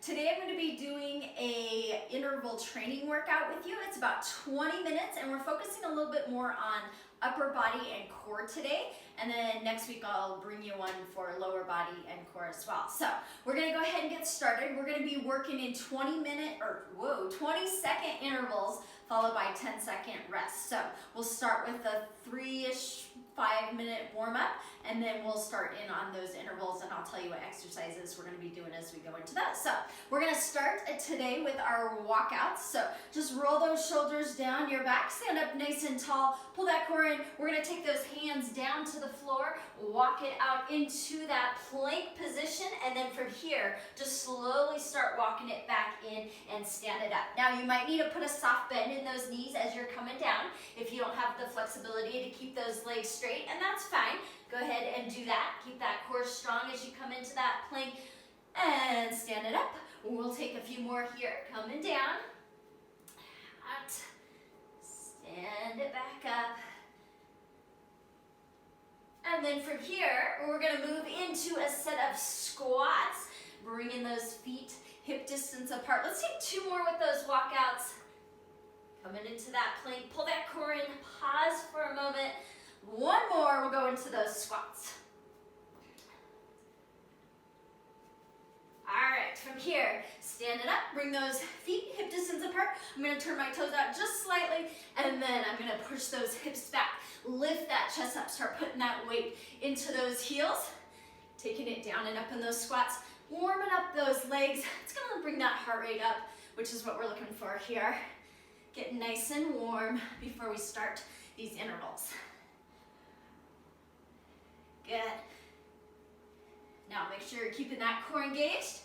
Today I'm going to be doing a interval training workout with you. It's about 20 minutes and we're focusing a little bit more on upper body and core today. And then next week I'll bring you one for lower body and core as well. So we're going to go ahead and get started. We're going to be working in 20-second intervals followed by 10-second rest. So we'll start with a 3-ish 5-minute warm-up, and then we'll start in on those intervals, and I'll tell you what exercises we're going to be doing as we go into that. So we're going to start today with our walkouts. So just roll those shoulders down your back, stand up nice and tall, pull that core in. We're going to take those hands down to the floor, walk it out into that plank position, and then from here, just slowly start walking it back in and stand it up. Now you might need to put a soft bend in those knees as you're coming down if you don't have the flexibility to keep those legs straight, and that's fine. Go ahead and do that. Keep that core strong as you come into that plank and stand it up. We'll take a few more here. Coming down. Out. Stand it back up. And then from here, we're going to move into a set of squats. Bringing those feet hip distance apart. Let's take 2 more with those walkouts. Coming into that plank. Pull that core in. Pause for a moment. 1 more, we'll go into those squats. All right, from here, stand it up, bring those feet hip distance apart. I'm gonna turn my toes out just slightly, and then I'm gonna push those hips back. Lift that chest up, start putting that weight into those heels. Taking it down and up in those squats. Warming up those legs. It's gonna bring that heart rate up, which is what we're looking for here. Get nice and warm before we start these intervals. Good. Now make sure you're keeping that core engaged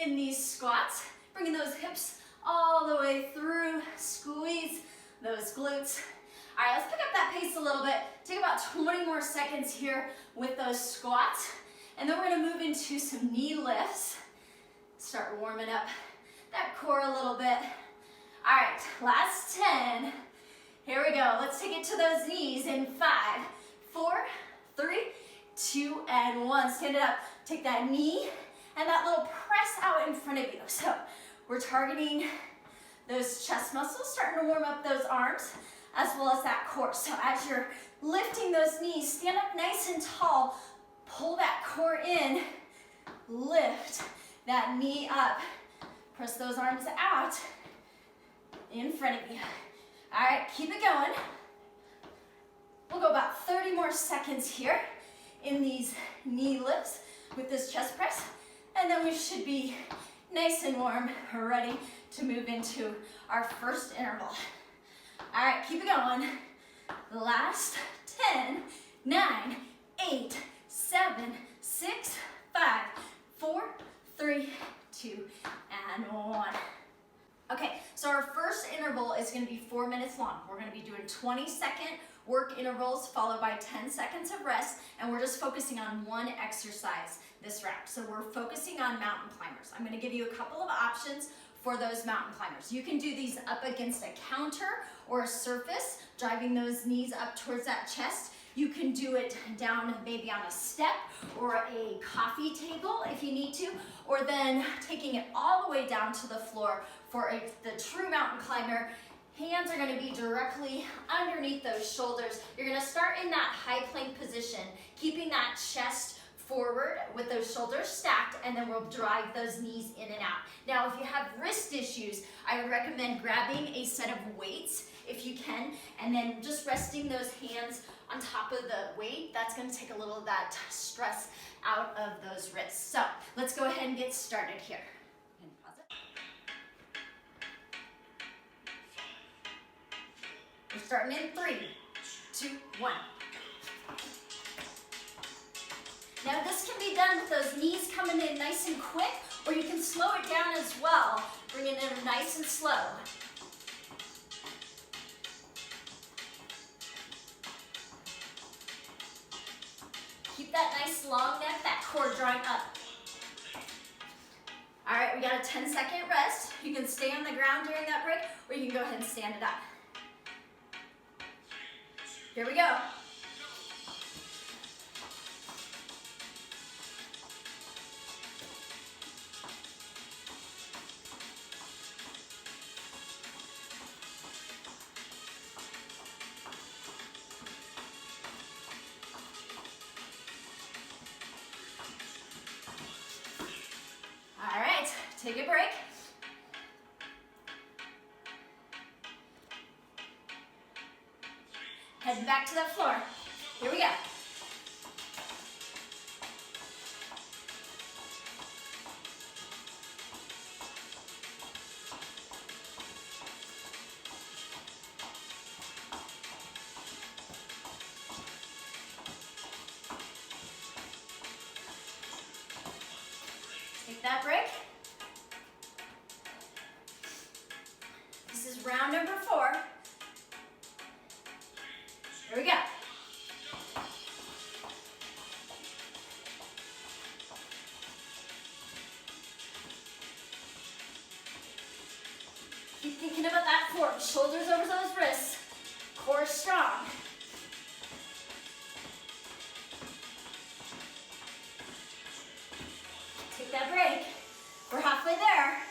in these squats. Bringing those hips all the way through. Squeeze those glutes. All right, let's pick up that pace a little bit. Take about 20 more seconds here with those squats. And then we're gonna move into some knee lifts. Start warming up that core a little bit. All right, last 10. Here we go. Let's take it to those knees in 5, 4, 3, 2, and 1. Stand it up. Take that knee and that little press out in front of you. So we're targeting those chest muscles, starting to warm up those arms as well as that core. So as you're lifting those knees, stand up nice and tall. Pull that core in. Lift that knee up. Press those arms out in front of you. All right, keep it going. We'll go about 30 more seconds here in these knee lifts with this chest press, and then we should be nice and warm, ready to move into our first interval. All right, keep it going. Last 10, 9, 8, 7, 6, 5, 4, 3, 2, and 1. Okay, so our first interval is going to be 4 minutes long. We're going to be doing 20-second work intervals followed by 10 seconds of rest, and we're just focusing on one exercise this round. So we're focusing on mountain climbers. I'm going to give you a couple of options for those mountain climbers. You can do these up against a counter or a surface, driving those knees up towards that chest. You can do it down maybe on a step or a coffee table if you need to, or then taking it all the way down to the floor for the true mountain climber. Hands are going to be directly underneath those shoulders. You're going to start in that high plank position, keeping that chest forward with those shoulders stacked, and then we'll drive those knees in and out. Now, if you have wrist issues, I would recommend grabbing a set of weights if you can, and then just resting those hands on top of the weight. That's going to take a little of that stress out of those wrists. So let's go ahead and get started here. We're starting in 3, 2, 1. Now this can be done with those knees coming in nice and quick, or you can slow it down as well, bringing it in nice and slow. Keep that nice long neck, that core drawing up. All right, we got a 10-second rest. You can stay on the ground during that break, or you can go ahead and stand it up. Here we go. Take a break. Head back to that floor. Here we go. Take that break. This is round number 4. Here we go. Keep thinking about that form. Shoulders over those wrists. Core strong. Take that break. We're halfway there.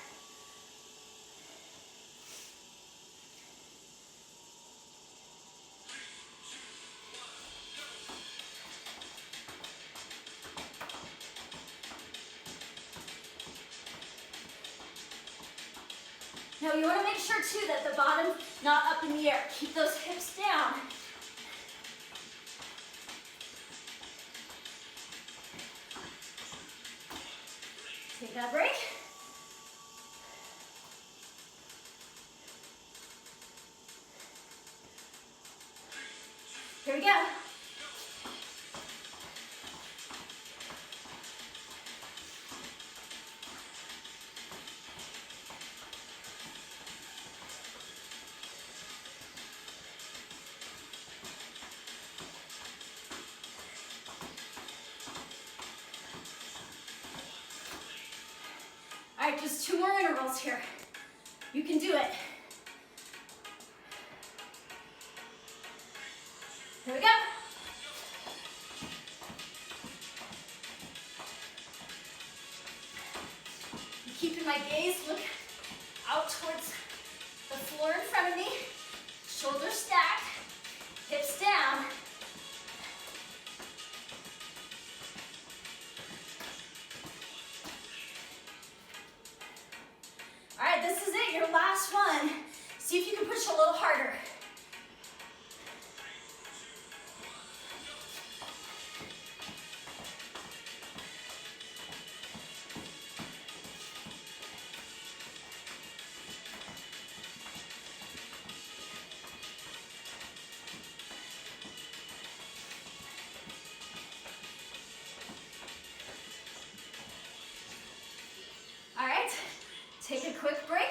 Now you want to make sure too that the bottom's not up in the air. Keep those hips down. Take that break. Here we go. All right, just 2 more intervals here. You can do it. Here we go. I'm keeping my gaze look out towards the floor in front of me. Shoulders stacked, hips down. All right, this is it, your last one. See if you can push a little harder. All right, take a quick break.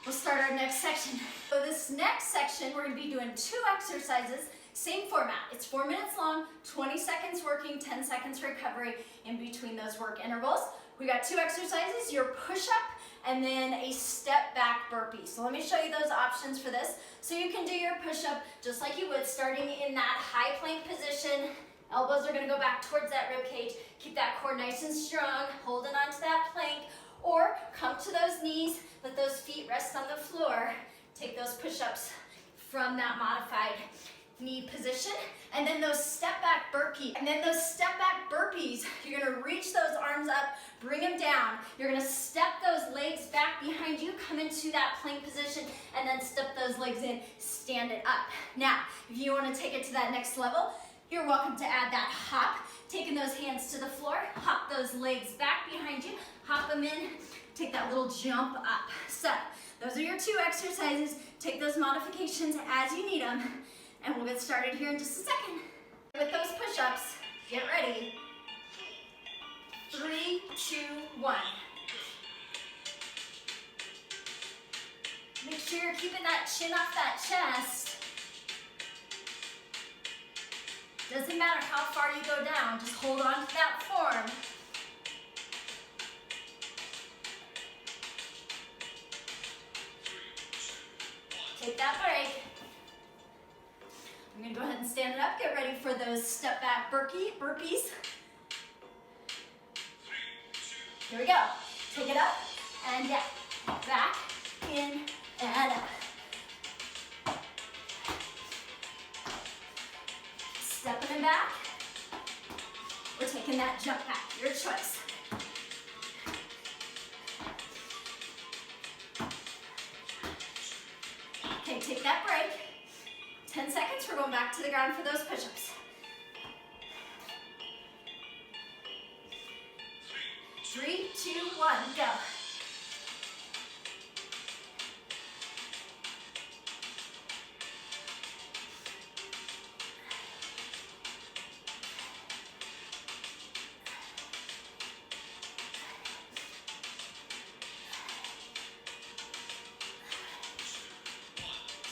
We'll start our next section. So this next section, we're gonna be doing 2 exercises, same format. It's 4 minutes long, 20 seconds working, 10 seconds recovery in between those work intervals. We got 2 exercises, your push-up and then a step back burpee. So let me show you those options for this. So you can do your push-up just like you would, starting in that high plank position. Elbows are gonna go back towards that rib cage. Keep that core nice and strong, holding onto that plank. Or come to those knees, let those feet rest on the floor. Take those push-ups from that modified knee position. And then those step back burpees. You're gonna reach those arms up, bring them down. You're gonna step those legs back behind you, come into that plank position, and then step those legs in, stand it up. Now, if you wanna take it to that next level, you're welcome to add that hop. Taking those hands to the floor, hop those legs back behind you, hop them in, take that little jump up. So, those are your 2 exercises. Take those modifications as you need them, and we'll get started here in just a second. With those push-ups, get ready. 3, 2, 1. Make sure you're keeping that chin off that chest. Doesn't matter how far you go down, just hold on to that form. Take that break. I'm gonna go ahead and stand it up. Get ready for those step back burpees. Here we go. Take it up and down. Back, in, and up. Stepping it back. We're taking that jump back. Your choice. going back to the ground for those push-ups. 3, 2, 1, go.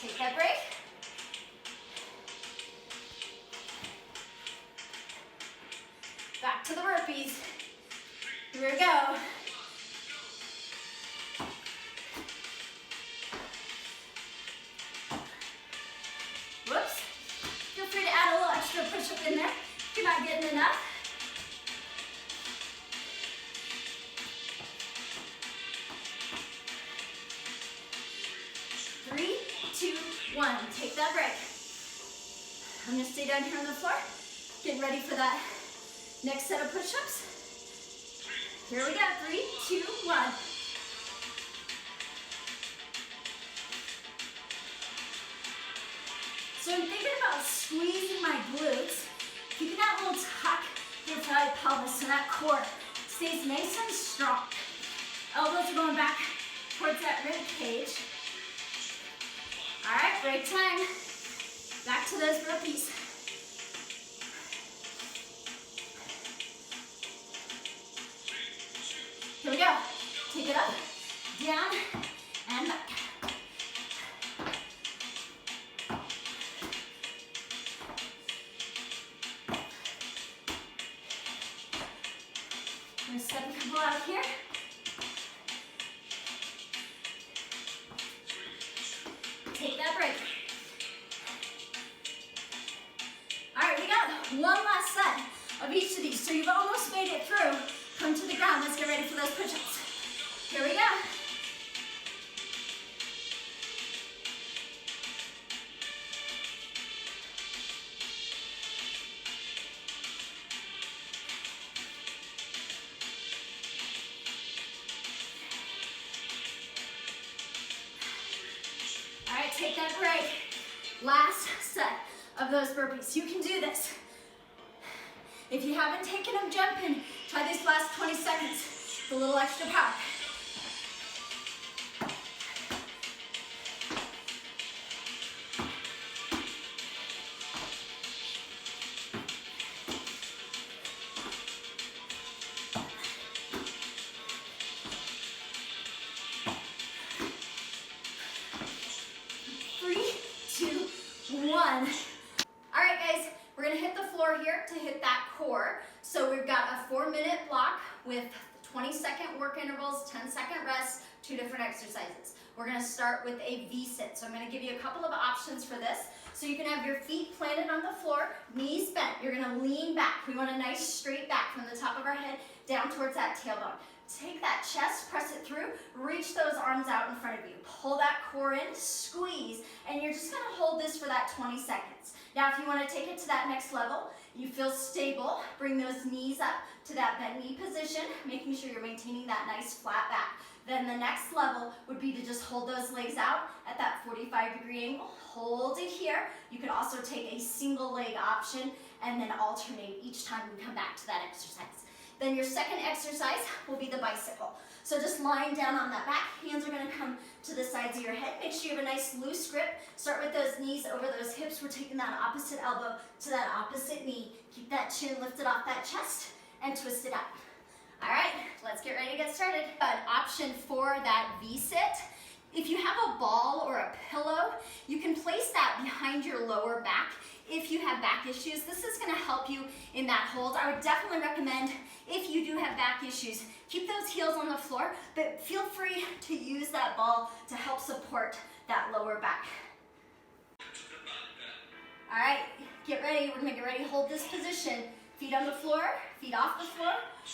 Take that break. Back to the burpees. Here we go. Whoops. Feel free to add a little extra push-up in there if you're not getting enough. Three, 2, 1. Take that break. I'm going to stay down here on the floor, getting ready for that next set of push-ups. Here we go. 3, 2, 1. So I'm thinking about squeezing my glutes, keeping that little tuck through the pelvis so that core stays nice and strong. Elbows are going back towards that rib cage. All right, break time. Back to those burpees. Here we go. Take it up, down, and back. I'm going to step a couple out here. Take that break. All right, we got one last set of each of these. So you've almost made it through. Come to the ground. Let's get ready for those push-ups. Here we go. All right, take that break. Last set of those burpees. You can do this. If you haven't taken them jumping, try these last 20 seconds with a little extra power. Three, two, one. All right, guys, we're gonna hit the floor here to hit that core. So we've got a 4-minute block with 20-second work intervals, 10-second rest, 2 different exercises. We're gonna start with a V-sit. So I'm gonna give you a couple of options for this. So you can have your feet planted on the floor, knees bent. You're gonna lean back. We want a nice straight back from the top of our head down towards that tailbone. Take that chest, press it through, reach those arms out in front of you. Pull that core in, squeeze, and you're just gonna hold this for that 20 seconds. Now, if you wanna take it to that next level, you feel stable, bring those knees up to that bent knee position, making sure you're maintaining that nice flat back. Then the next level would be to just hold those legs out at that 45-degree angle. Hold it here. You could also take a single leg option and then alternate each time you come back to that exercise. Then your second exercise will be the bicycle. So just lying down on that back, hands are gonna come to the sides of your head. Make sure you have a nice loose grip. Start with those knees over those hips. We're taking that opposite elbow to that opposite knee. Keep that chin lifted off that chest and twist it up. All right, let's get ready to get started. An option for that V-sit. If you have a ball or a pillow, you can place that behind your lower back. If you have back issues, this is gonna help you in that hold. I would definitely recommend, if you do have back issues, keep those heels on the floor, but feel free to use that ball to help support that lower back. All right, get ready. We're gonna get ready to hold this position. Feet on the floor, feet off the floor,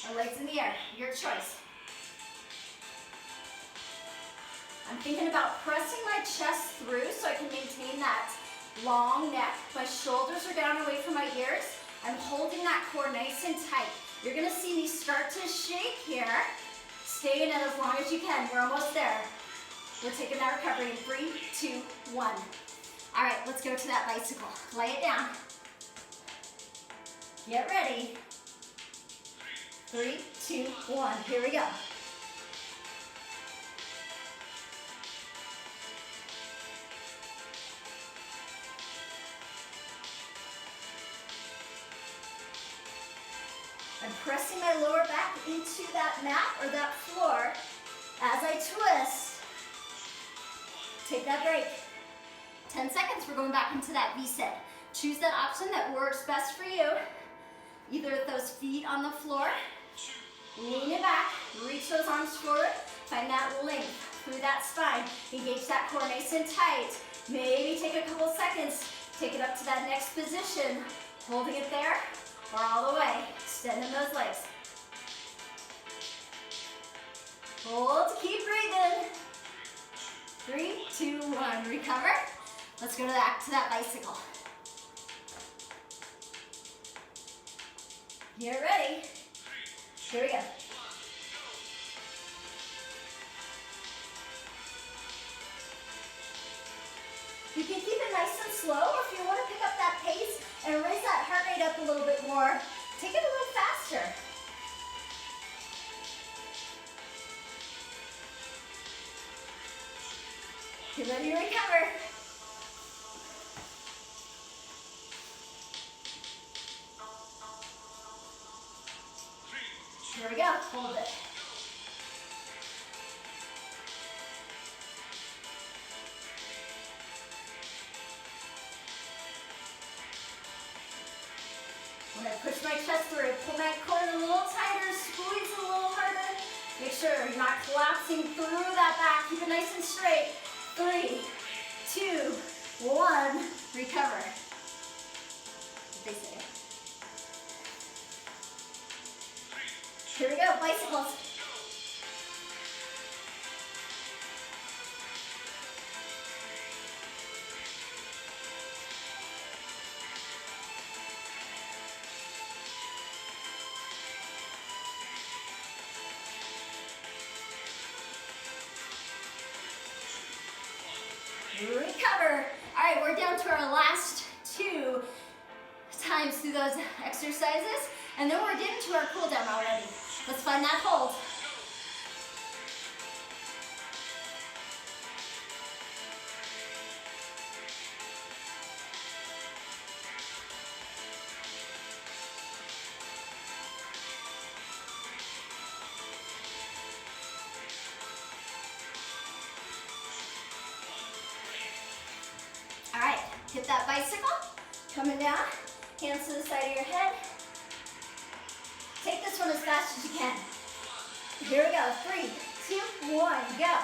or legs in the air, your choice. I'm thinking about pressing my chest through so I can maintain that long neck. My shoulders are down away from my ears. I'm holding that core nice and tight. You're gonna see me start to shake here. Stay in it as long as you can. We're almost there. We're taking that recovery in 3, 2, 1. All right, let's go to that bicycle. Lay it down. Get ready. 3, 2, 1, here we go. I'm pressing my lower back into that mat or that floor as I twist. Take that break. 10 seconds, we're going back into that V-sit. Choose that option that works best for you. Either with those feet on the floor, lean it back, reach those arms forward, find that length through that spine. Engage that core nice and tight. Maybe take a couple seconds, take it up to that next position, holding it there or all the way, extending those legs. Hold, keep breathing. 3, 2, 1, recover. Let's go back to that bicycle. Get ready. Here we go. You can keep it nice and slow, or if you want to pick up that pace and raise that heart rate up a little bit more, take it a little faster. Get ready to recover. Here we go, hold it. When I push my chest through, pull my core a little tighter, squeeze a little harder. Make sure you're not collapsing through that back. Keep it nice and straight. 3, 2, 1, recover. What they say. Here we go, bicycles. Recover. All right, we're down to our last 2 times through those exercises, and then we're getting to our cool down already. Let's find that hold. All right, hit that bicycle, coming down, hands to the side of your head. Take this one as fast as you can. Here we go, 3, 2, 1, go.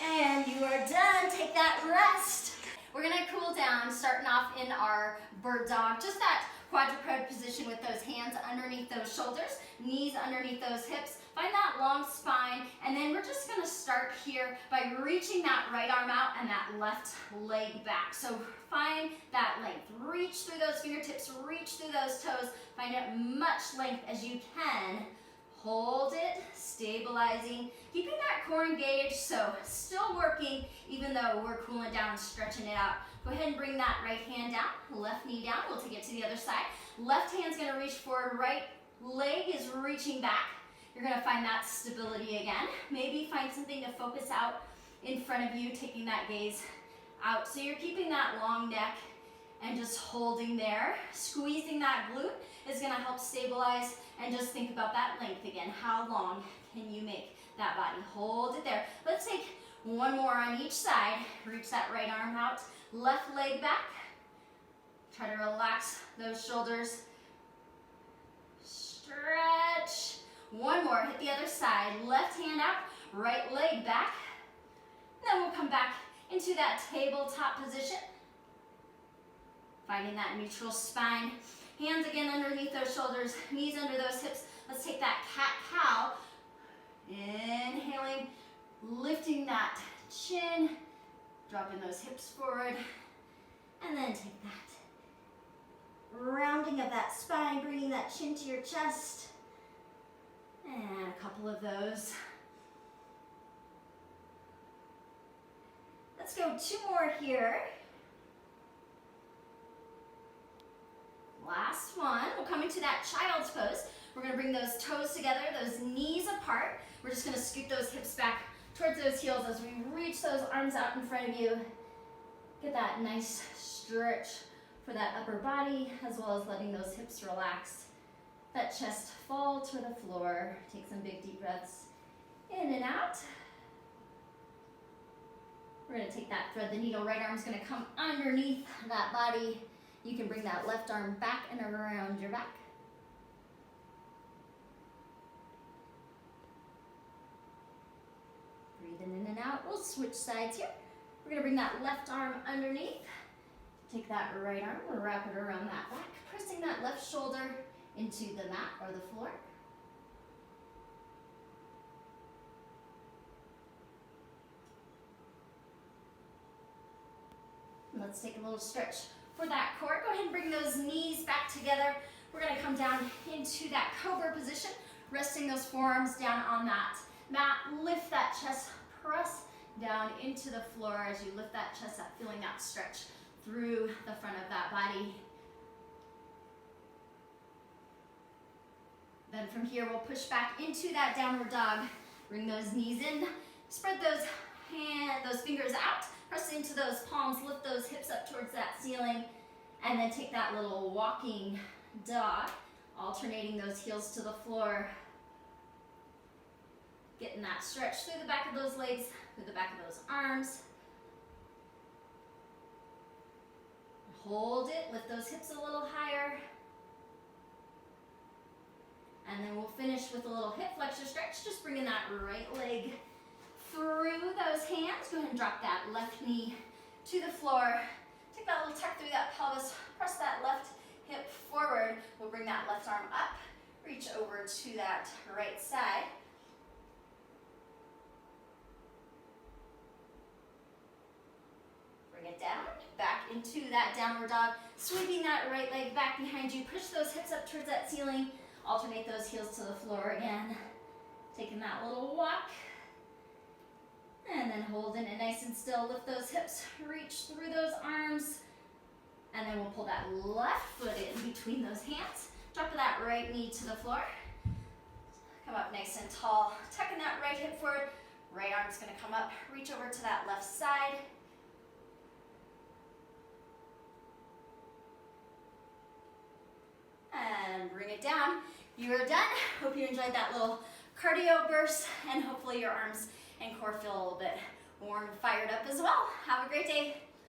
And you are done, take that rest. We're gonna cool down, starting off in our bird dog, just that quadruped position with those hands underneath those shoulders, knees underneath those hips. Find that long spine, and then we're just gonna start here by reaching that right arm out and that left leg back. So find that length. Reach through those fingertips, reach through those toes. Find as much length as you can. Hold it, stabilizing, keeping that core engaged, so still working even though we're cooling down and stretching it out. Go ahead and bring that right hand down, left knee down. We'll take it to the other side. Left hand's gonna reach forward, right leg is reaching back. You're gonna find that stability again. Maybe find something to focus out in front of you, taking that gaze out. So you're keeping that long neck and just holding there. Squeezing that glute is gonna help stabilize, and just think about that length again. How long can you make that body? Hold it there. Let's take one more on each side. Reach that right arm out, left leg back. Try to relax those shoulders. Stretch. One more, hit the other side. Left hand out, right leg back. Then we'll come back into that tabletop position. Finding that neutral spine. Hands again underneath those shoulders, knees under those hips. Let's take that cat-cow. Inhaling, lifting that chin, Dropping those hips forward. And then take that rounding of that spine, bringing that chin to your chest. And a couple of those. Let's go 2 more here. Last one. We'll come into that child's pose. We're going to bring those toes together, those knees apart. We're just going to scoot those hips back towards those heels as we reach those arms out in front of you. Get that nice stretch for that upper body, as well as letting those hips relax. That chest fall to the floor. Take some big deep breaths in and out. We're going to take that thread the needle. Right arm's going to come underneath that body. You can bring that left arm back and around your back. Breathing in and out. We'll switch sides here. We're going to bring that left arm underneath. Take that right arm, we'll wrap it around that back, pressing that left shoulder into the mat or the floor. And let's take a little stretch for that core. Go ahead and bring those knees back together. We're going to come down into that cobra position, resting those forearms down on that mat. Lift that chest, press down into the floor as you lift that chest up, feeling that stretch through the front of that body. Then from here, we'll push back into that downward dog. Bring those knees in, spread those fingers out, press into those palms, lift those hips up towards that ceiling, and then take that little walking dog, alternating those heels to the floor. Getting that stretch through the back of those legs, through the back of those arms. Hold it, lift those hips a little higher. And then we'll finish with a little hip flexor stretch, just bringing that right leg through those hands. Go ahead and drop that left knee to the floor. Take that little tuck through that pelvis, press that left hip forward. We'll bring that left arm up, reach over to that right side. Bring it down, back into that downward dog, sweeping that right leg back behind you. Push those hips up towards that ceiling. Alternate those heels to the floor again. Taking that little walk. And then holding it nice and still. Lift those hips, reach through those arms. And then we'll pull that left foot in between those hands. Drop that right knee to the floor. Come up nice and tall. Tucking that right hip forward. Right arm's gonna come up. Reach over to that left side. And bring it down. You are done. Hope you enjoyed that little cardio burst, and hopefully your arms and core feel a little bit warm, fired up as well. Have a great day.